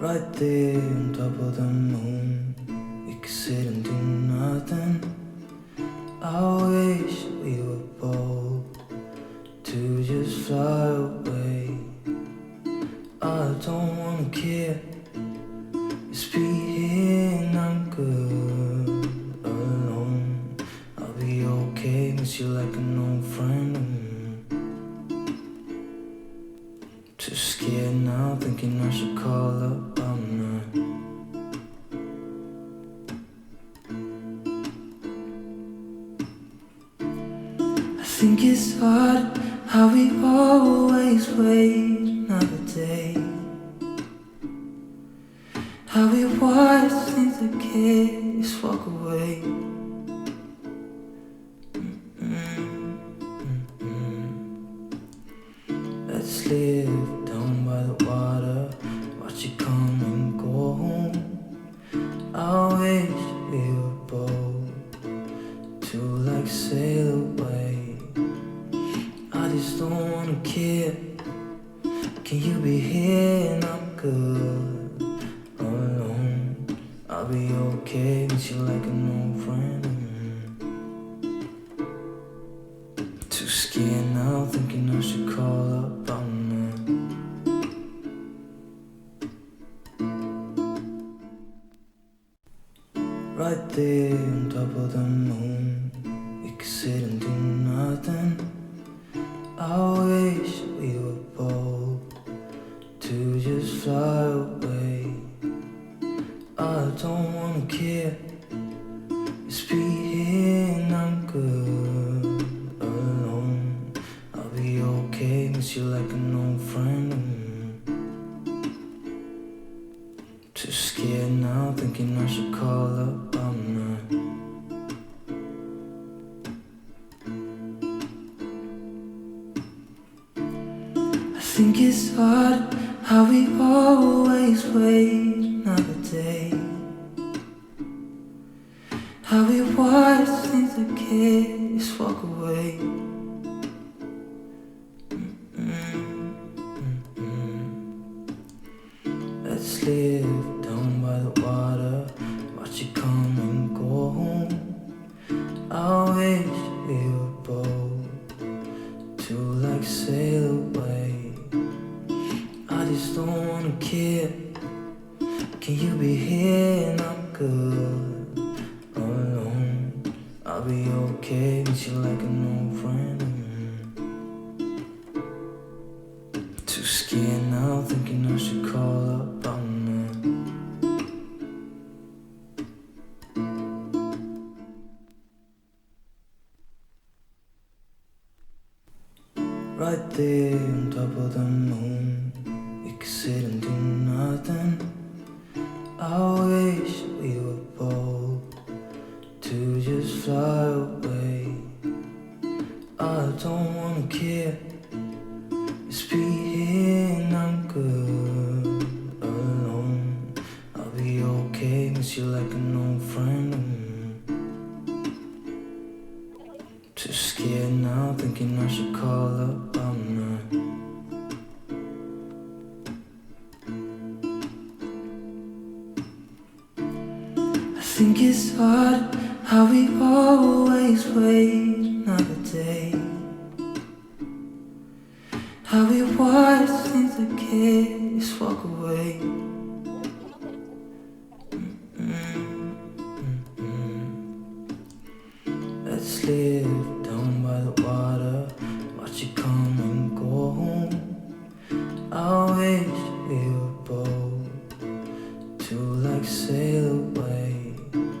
Right there on top of the moon, we could sit and do nothing. I wish we were bold to just fly away. I don't wanna care, just be here and I'm good alone. I'll be okay, miss you like an old friend. Too scared now, thinking I should call up all night. I think it's hard how we always wait another day, how we watch things that can't just walk away. Let's live down by the water, watch it come and go home. I wish we were bold to like sail away. I just don't wanna care. Can you be here and I'm good alone? I'll be okay, miss you like an old friend. Too scared now, thinking I should call up all night. Right there on top of the moon, we could sit and do nothing. I wish we were bold to just fly away. I don't wanna care, just be here and I'm good alone. I'll be okay, miss you like an old friend. Too scared now, thinking I should call up all night. I think it's hard how we always wait another day, how we watch things that can't just walk away. Let's live down by the water, watch it come and go home. I wish we were bold to like sail away. I just don't wanna care. Can you be here and I'm good alone? I'll be okay, miss you like an old friend. Too scared now, thinking I should call up all night. Right there on top of the moon, we could sit and do nothing. I wish we were bold to just fly away. I don't wanna care, just be here and I'm good alone. I'll be okay, miss you like an old friend. Too scared now, thinking I should call up all night. I think it's hard how we always wait another day, how we watch things that can't just walk away. Let's live down by the water, watch it come